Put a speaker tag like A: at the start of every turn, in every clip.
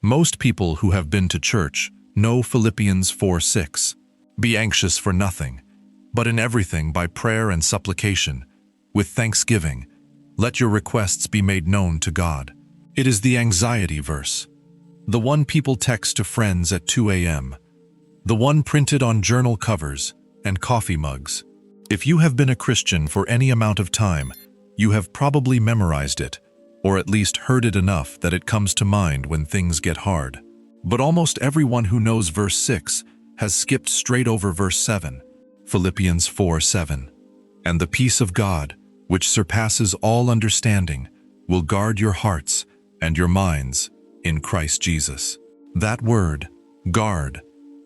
A: Most people who have been to church know Philippians 4:6. Be anxious for nothing, but in everything by prayer and supplication, with thanksgiving, let your requests be made known to God. It is the anxiety verse. The one people text to friends at 2 a.m. The one printed on journal covers and coffee mugs. If you have been a Christian for any amount of time, you have probably memorized it, or at least heard it enough that it comes to mind when things get hard. But almost everyone who knows verse 6 has skipped straight over verse 7, Philippians 4:7. And the peace of God, which surpasses all understanding, will guard your hearts and your minds in Christ Jesus. That word, guard,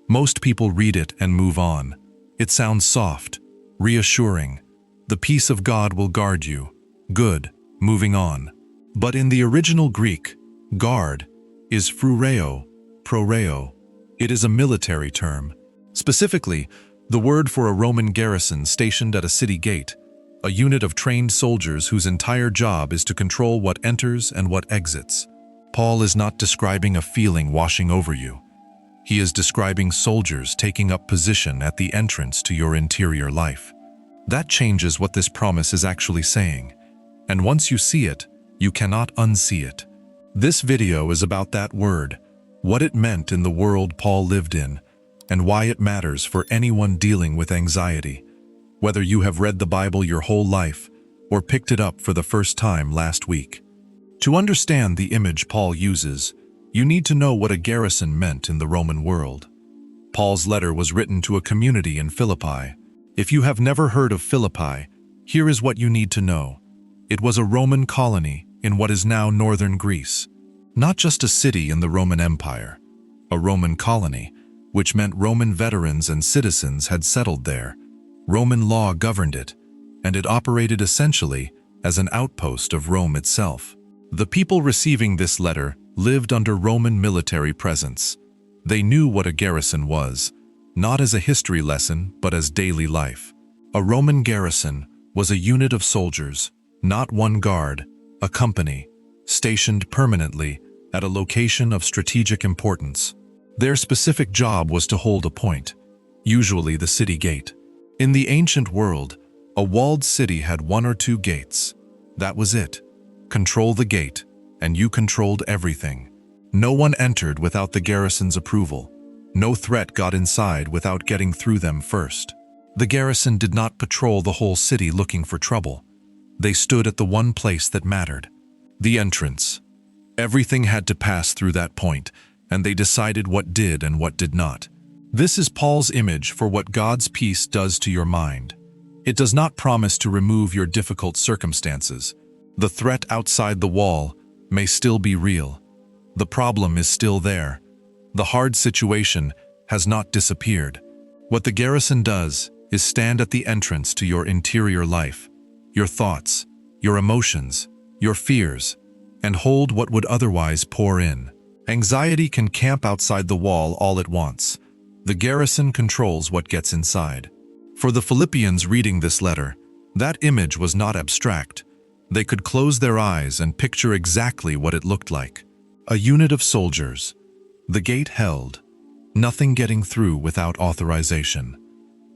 A: most people read it and move on. It sounds soft, reassuring. The peace of God will guard you. Good, moving on. But in the original Greek, guard is phruréω, praetorian. It is a military term. Specifically, the word for a Roman garrison stationed at a city gate, a unit of trained soldiers whose entire job is to control what enters and what exits. Paul is not describing a feeling washing over you. He is describing soldiers taking up position at the entrance to your interior life. That changes what this promise is actually saying. And once you see it, you cannot unsee it. This video is about that word, what it meant in the world Paul lived in, and why it matters for anyone dealing with anxiety, whether you have read the Bible your whole life or picked it up for the first time last week. To understand the image Paul uses, you need to know what a garrison meant in the Roman world. Paul's letter was written to a community in Philippi. If you have never heard of Philippi, here is what you need to know. It was a Roman colony in what is now northern Greece. Not just a city in the Roman Empire, a Roman colony, which meant Roman veterans and citizens had settled there. Roman law governed it, and it operated essentially as an outpost of Rome itself. The people receiving this letter lived under Roman military presence. They knew what a garrison was, not as a history lesson, but as daily life. A Roman garrison was a unit of soldiers, not one guard, a company, stationed permanently at a location of strategic importance. Their specific job was to hold a point, usually the city gate. In the ancient world, a walled city had one or two gates. That was it. Control the gate, and you controlled everything. No one entered without the garrison's approval. No threat got inside without getting through them first. The garrison did not patrol the whole city looking for trouble. They stood at the one place that mattered, the entrance. Everything had to pass through that point, and they decided what did and what did not. This is Paul's image for what God's peace does to your mind. It does not promise to remove your difficult circumstances. The threat outside the wall may still be real. The problem is still there. The hard situation has not disappeared. What the garrison does is stand at the entrance to your interior life, your thoughts, your emotions, your fears, and hold what would otherwise pour in. Anxiety can camp outside the wall all it wants. The garrison controls what gets inside. For the Philippians reading this letter, that image was not abstract. They could close their eyes and picture exactly what it looked like. A unit of soldiers, the gate held, nothing getting through without authorization.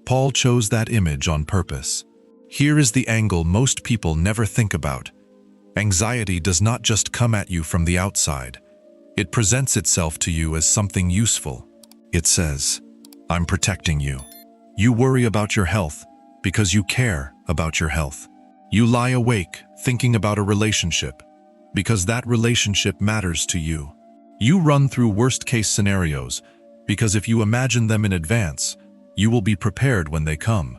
A: Paul chose that image on purpose. Here is the angle most people never think about. Anxiety does not just come at you from the outside. It presents itself to you as something useful. It says, I'm protecting you. You worry about your health because you care about your health. You lie awake thinking about a relationship because that relationship matters to you. You run through worst-case scenarios because if you imagine them in advance, you will be prepared when they come.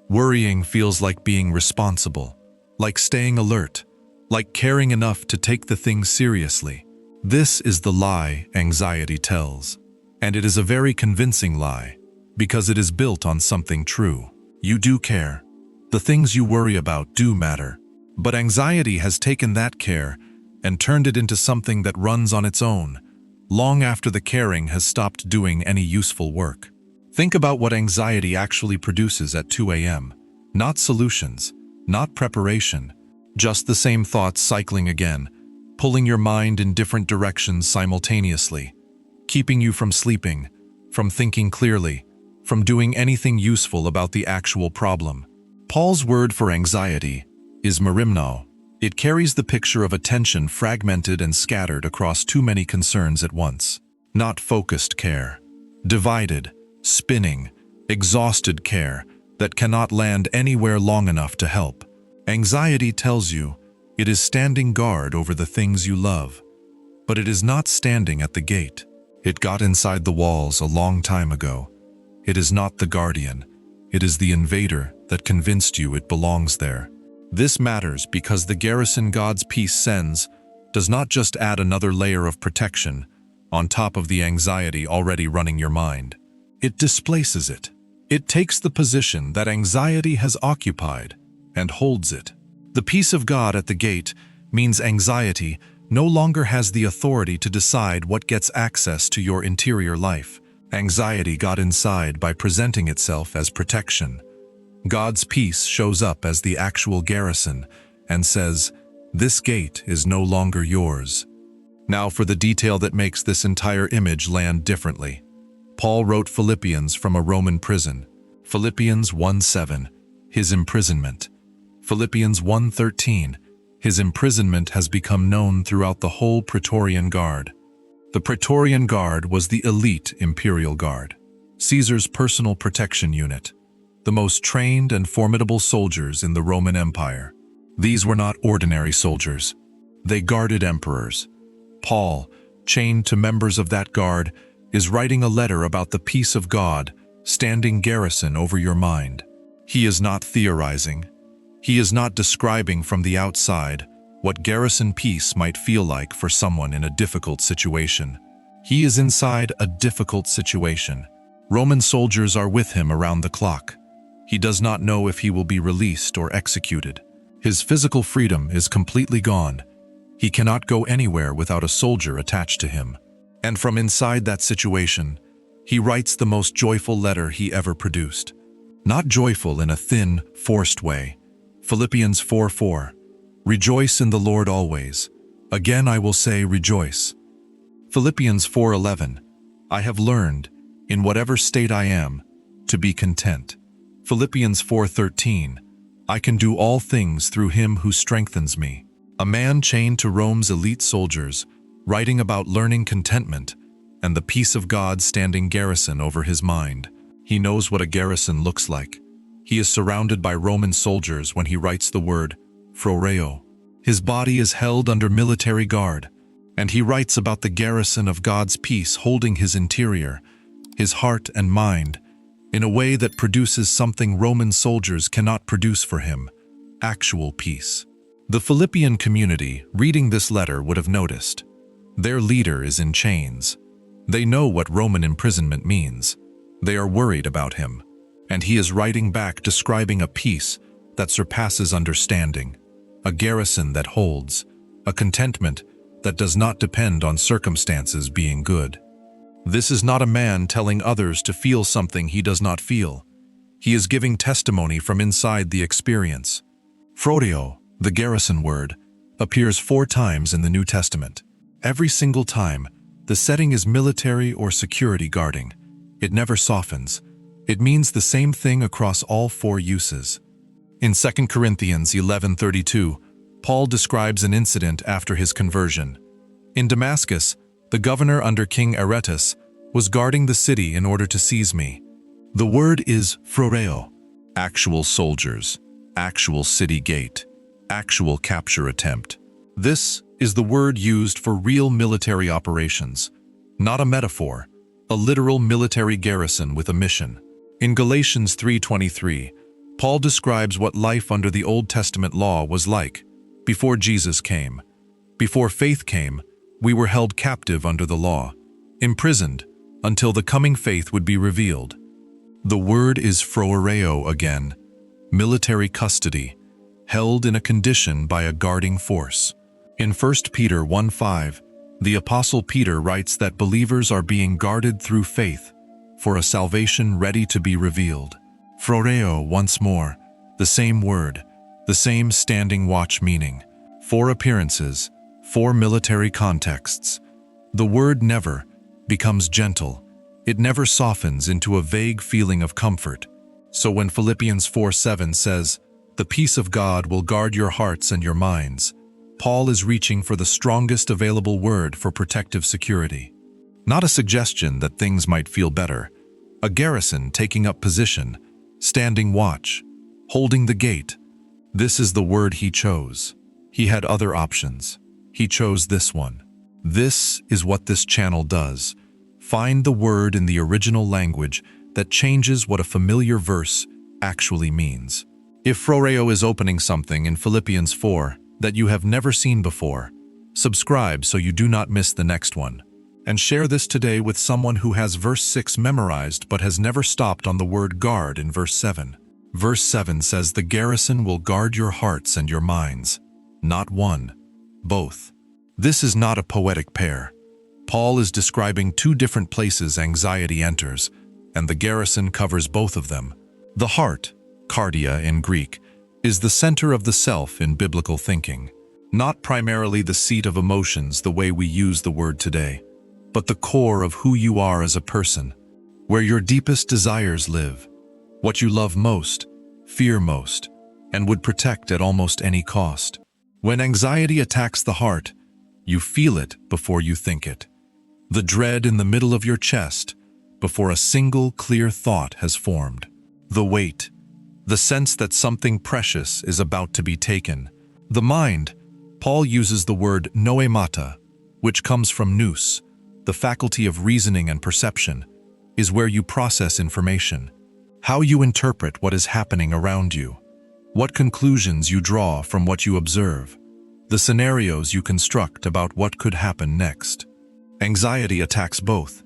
A: Worrying feels like being responsible, like staying alert, like caring enough to take the things seriously. This is the lie anxiety tells. And it is a very convincing lie, because it is built on something true. You do care. The things you worry about do matter. But anxiety has taken that care and turned it into something that runs on its own, long after the caring has stopped doing any useful work. Think about what anxiety actually produces at 2 a.m. Not solutions, not preparation, just the same thoughts cycling again, pulling your mind in different directions simultaneously. keeping you from sleeping, from thinking clearly, from doing anything useful about the actual problem. Paul's word for anxiety is merimno. It carries the picture of attention fragmented and scattered across too many concerns at once. Not focused care. Divided, spinning, exhausted care that cannot land anywhere long enough to help. Anxiety tells you it is standing guard over the things you love, but it is not standing at the gate. It got inside the walls a long time ago. It is not the guardian. It is the invader that convinced you it belongs there. This matters because the garrison God's peace sends does not just add another layer of protection on top of the anxiety already running your mind. It displaces it. It takes the position that anxiety has occupied and holds it. The peace of God at the gate means anxiety no longer has the authority to decide what gets access to your interior life. Anxiety got inside by presenting itself as protection. God's peace shows up as the actual garrison and says, "This gate is no longer yours." Now for the detail that makes this entire image land differently. Paul wrote Philippians from a Roman prison. Philippians 1:7, his imprisonment. Philippians 1:13, his imprisonment has become known throughout the whole Praetorian Guard. The Praetorian Guard was the elite imperial guard, Caesar's personal protection unit, the most trained and formidable soldiers in the Roman Empire. These were not ordinary soldiers. They guarded emperors. Paul, chained to members of that guard, is writing a letter about the peace of God standing garrison over your mind. He is not theorizing. He is not describing from the outside what garrison peace might feel like for someone in a difficult situation. He is inside a difficult situation. Roman soldiers are with him around the clock. He does not know if he will be released or executed. His physical freedom is completely gone. He cannot go anywhere without a soldier attached to him. And from inside that situation, he writes the most joyful letter he ever produced. Not joyful in a thin, forced way. Philippians 4:4, "Rejoice in the Lord always. Again I will say rejoice." Philippians 4:11, "I have learned, in whatever state I am, to be content." Philippians 4:13, "I can do all things through him who strengthens me." A man chained to Rome's elite soldiers, writing about learning contentment and the peace of God standing garrison over his mind. He knows what a garrison looks like. He is surrounded by Roman soldiers when he writes the word froureo. His body is held under military guard, and he writes about the garrison of God's peace holding his interior, his heart and mind, in a way that produces something Roman soldiers cannot produce for him: actual peace. The Philippian community, reading this letter, would have noticed. Their leader is in chains. They know what Roman imprisonment means. They are worried about him. And he is writing back describing a peace that surpasses understanding, a garrison that holds, a contentment that does not depend on circumstances being good. This is not a man telling others to feel something he does not feel. He is giving testimony from inside the experience. Froureo, the garrison word, appears 4 times in the New Testament. Every single time, the setting is military or security guarding. It never softens. It means the same thing across all 4 uses. In 2 Corinthians 11:32, Paul describes an incident after his conversion. In Damascus, the governor under King Aretas was guarding the city in order to seize me. The word is froureo, actual soldiers, actual city gate, actual capture attempt. This is the word used for real military operations, not a metaphor, a literal military garrison with a mission. In Galatians 3:23, Paul describes what life under the Old Testament law was like before Jesus came. Before faith came, we were held captive under the law, imprisoned until the coming faith would be revealed. The word is froureo again, military custody, held in a condition by a guarding force. In 1 Peter 1:5, the Apostle Peter writes that believers are being guarded through faith for a salvation ready to be revealed. Froureo once more, the same word, the same standing watch meaning. 4 appearances, 4 military contexts. The word never, becomes gentle. It never softens into a vague feeling of comfort. So when Philippians 4:7 says, "The peace of God will guard your hearts and your minds," Paul is reaching for the strongest available word for protective security. Not a suggestion that things might feel better. A garrison taking up position, standing watch, holding the gate. This is the word he chose. He had other options. He chose this one. This is what this channel does. Find the word in the original language that changes what a familiar verse actually means. If froureo is opening something in Philippians 4 that you have never seen before, subscribe so you do not miss the next one. And share this today with someone who has verse 6 memorized but has never stopped on the word guard in verse 7. Verse 7 says, "The garrison will guard your hearts and your minds." Not one, both. This is not a poetic pair. Paul is describing two different places anxiety enters, and the garrison covers both of them. The heart, cardia in Greek, is the center of the self in biblical thinking, not primarily the seat of emotions the way we use the word today, but the core of who you are as a person, where your deepest desires live, what you love most, fear most, and would protect at almost any cost. When anxiety attacks the heart, you feel it before you think it. The dread in the middle of your chest before a single clear thought has formed. The weight, the sense that something precious is about to be taken. The mind, Paul uses the word noemata, which comes from nous, the faculty of reasoning and perception, is where you process information, how you interpret what is happening around you, what conclusions you draw from what you observe, the scenarios you construct about what could happen next. Anxiety attacks both.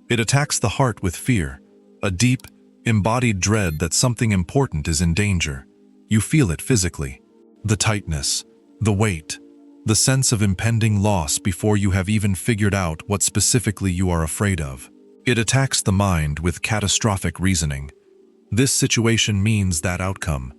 A: It attacks the heart with fear, a deep, embodied dread that something important is in danger. You feel it physically. The tightness, the weight, the sense of impending loss before you have even figured out what specifically you are afraid of. It attacks the mind with catastrophic reasoning. This situation means that outcome.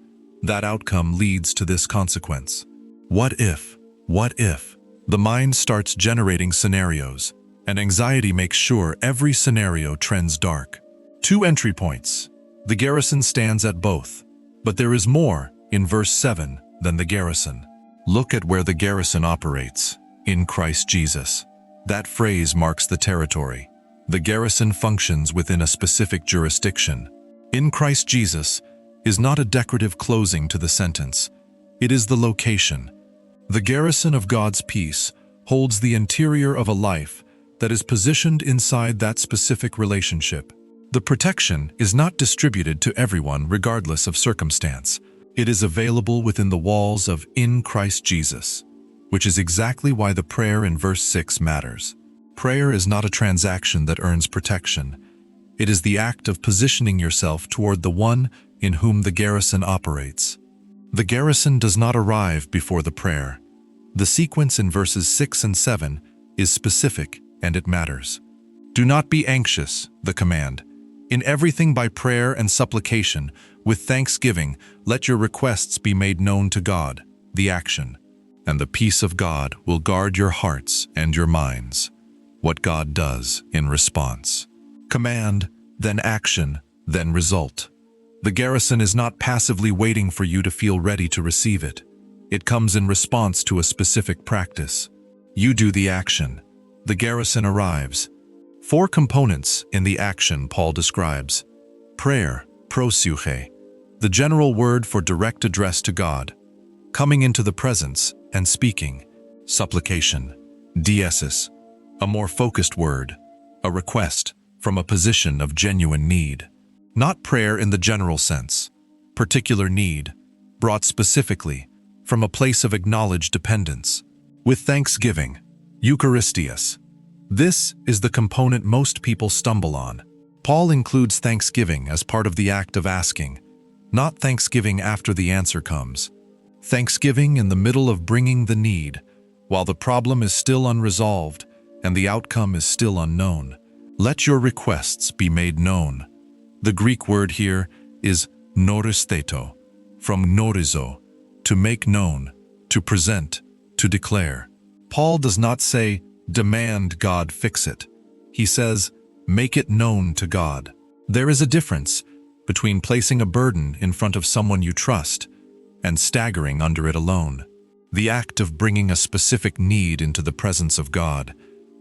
A: That outcome leads to this consequence. What if? What if? The mind starts generating scenarios, and anxiety makes sure every scenario trends dark. Two entry points. The garrison stands at both, but there is more in verse 7 than the garrison. Look at where the garrison operates, in Christ Jesus. That phrase marks the territory. The garrison functions within a specific jurisdiction. In Christ Jesus is not a decorative closing to the sentence. It is the location. The garrison of God's peace holds the interior of a life that is positioned inside that specific relationship. The protection is not distributed to everyone regardless of circumstance. It is available within the walls of in Christ Jesus, which is exactly why the prayer in verse 6 matters. Prayer is not a transaction that earns protection. It is the act of positioning yourself toward the one in whom the garrison operates. The garrison does not arrive before the prayer. The sequence in verses 6 and 7 is specific and it matters. Do not be anxious, the command. In everything by prayer and supplication, with thanksgiving, let your requests be made known to God, the action. And the peace of God will guard your hearts and your minds. What God does in response. Command, then action, then result. The garrison is not passively waiting for you to feel ready to receive it. It comes in response to a specific practice. You do the action. The garrison arrives. 4 components in the action Paul describes. Prayer, proseuche, the general word for direct address to God. Coming into the presence and speaking. Supplication, diesis, a more focused word, a request from a position of genuine need. Not prayer in the general sense, particular need, brought specifically from a place of acknowledged dependence. With thanksgiving, Eucharistias. This is the component most people stumble on. Paul includes thanksgiving as part of the act of asking, not thanksgiving after the answer comes. Thanksgiving in the middle of bringing the need, while the problem is still unresolved and the outcome is still unknown. Let your requests be made known. The Greek word here is noristheto, from norizo, to make known, to present, to declare. Paul does not say, demand God fix it. He says, make it known to God. There is a difference between placing a burden in front of someone you trust and staggering under it alone. The act of bringing a specific need into the presence of God,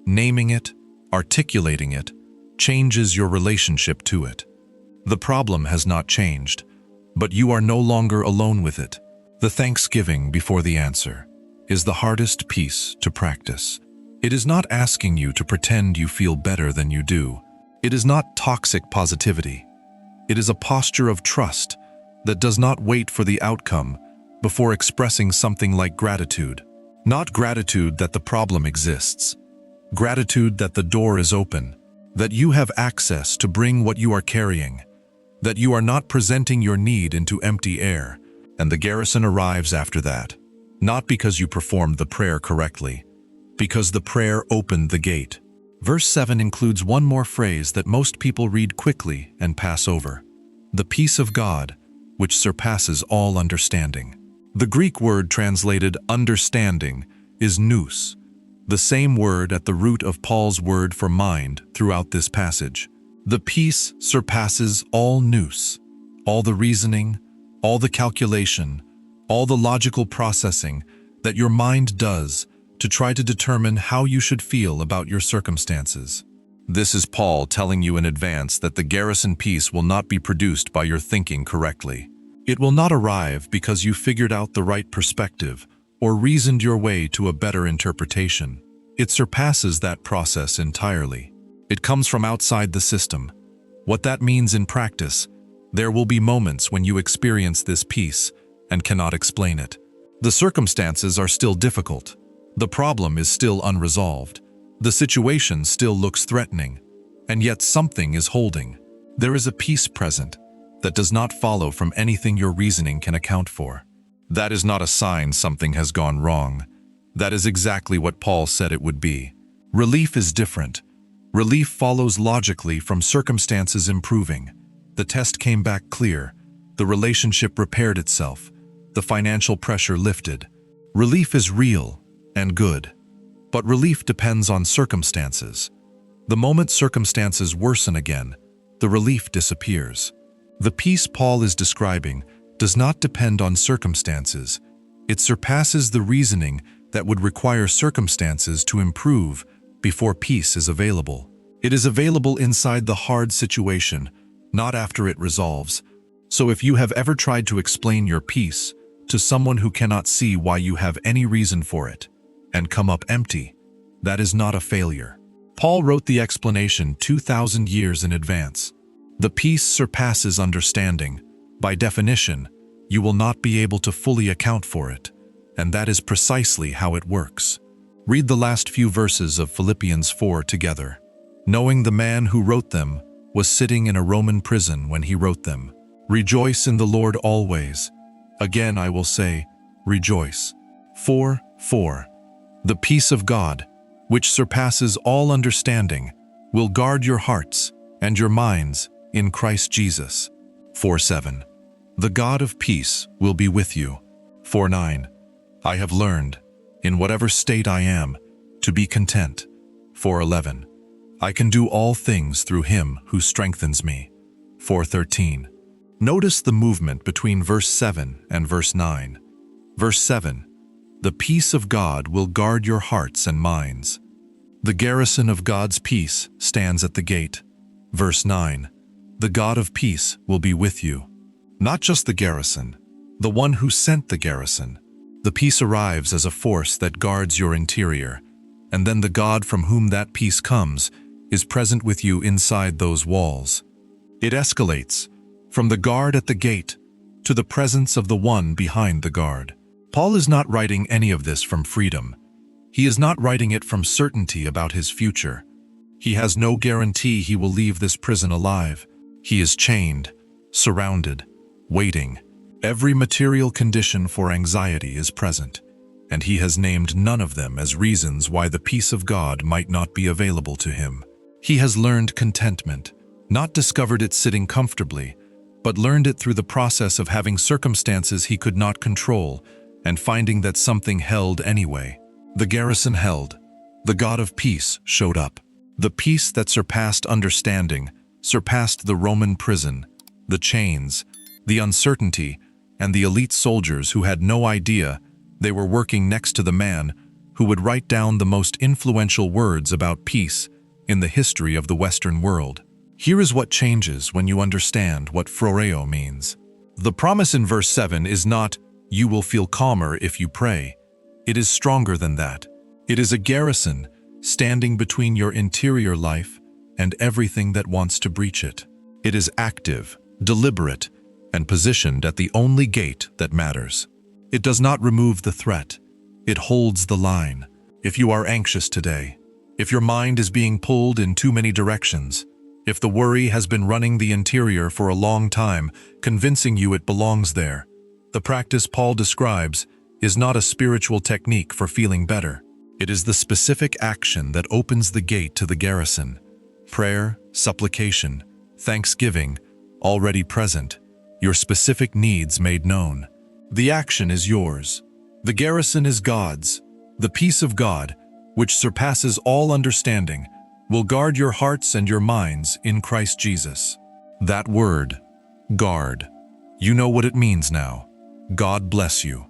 A: naming it, articulating it, changes your relationship to it. The problem has not changed, but you are no longer alone with it. The thanksgiving before the answer is the hardest piece to practice. It is not asking you to pretend you feel better than you do. It is not toxic positivity. It is a posture of trust that does not wait for the outcome before expressing something like gratitude. Not gratitude that the problem exists. Gratitude that the door is open, that you have access to bring what you are carrying, that you are not presenting your need into empty air, and the Garrison arrives after that. Not because you performed the prayer correctly, because the prayer opened the gate. Verse 7 includes one more phrase that most people read quickly and pass over. The peace of God, which surpasses all understanding. The Greek word translated understanding is nous, the same word at the root of Paul's word for mind throughout this passage. The peace surpasses all nous, all the reasoning, all the calculation, all the logical processing that your mind does to try to determine how you should feel about your circumstances. This is Paul telling you in advance that the Garrison peace will not be produced by your thinking correctly. It will not arrive because you figured out the right perspective or reasoned your way to a better interpretation. It surpasses that process entirely. It comes from outside the system. What that means in practice, there will be moments when you experience this peace and cannot explain it. The circumstances are still difficult. The problem is still unresolved. The situation still looks threatening, and yet something is holding. There is a peace present that does not follow from anything your reasoning can account for. That is not a sign something has gone wrong. That is exactly what Paul said it would be. Relief is different. Relief follows logically from circumstances improving. The test came back clear. The relationship repaired itself. The financial pressure lifted. Relief is real and good. But relief depends on circumstances. The moment circumstances worsen again, the relief disappears. The peace Paul is describing does not depend on circumstances. It surpasses the reasoning that would require circumstances to improve before peace is available. It is available inside the hard situation, not after it resolves. So if you have ever tried to explain your peace to someone who cannot see why you have any reason for it, and come up empty, that is not a failure. Paul wrote the explanation 2,000 years in advance. The peace surpasses understanding. By definition, you will not be able to fully account for it, and that is precisely how it works. Read the last few verses of Philippians 4 together. Knowing the man who wrote them was sitting in a Roman prison when he wrote them. Rejoice in the Lord always. Again I will say, rejoice. 4:4. The peace of God, which surpasses all understanding, will guard your hearts and your minds in Christ Jesus. 4:7. The God of peace will be with you. 4:9. I have learned, in whatever state I am, to be content. 4:11. I can do all things through him who strengthens me. 4:13. Notice the movement between verse 7 and verse 9. Verse 7. The peace of God will guard your hearts and minds. The garrison of God's peace stands at the gate. Verse 9. The God of peace will be with you. Not just the garrison, the one who sent the garrison. The peace arrives as a force that guards your interior, and then the God from whom that peace comes is present with you inside those walls. It escalates from the guard at the gate to the presence of the one behind the guard. Paul is not writing any of this from freedom. He is not writing it from certainty about his future. He has no guarantee he will leave this prison alive. He is chained, surrounded, waiting. Every material condition for anxiety is present, and he has named none of them as reasons why the peace of God might not be available to him. He has learned contentment, not discovered it sitting comfortably, but learned it through the process of having circumstances he could not control and finding that something held anyway. The garrison held. The God of peace showed up. The peace that surpassed understanding, surpassed the Roman prison, the chains, the uncertainty, and the elite soldiers who had no idea they were working next to the man who would write down the most influential words about peace in the history of the Western world. Here is what changes when you understand what froureo means. The promise in verse 7 is not, "You will feel calmer if you pray." It is stronger than that. It is a garrison standing between your interior life and everything that wants to breach it. It is active, deliberate, and positioned at the only gate that matters. It does not remove the threat. It holds the line. If you are anxious today, if your mind is being pulled in too many directions, if the worry has been running the interior for a long time, convincing you it belongs there, the practice Paul describes is not a spiritual technique for feeling better. It is the specific action that opens the gate to the garrison. Prayer, supplication, thanksgiving, already present, your specific needs made known. The action is yours. The garrison is God's. The peace of God, which surpasses all understanding, will guard your hearts and your minds in Christ Jesus. That word, guard, you know what it means now. God bless you.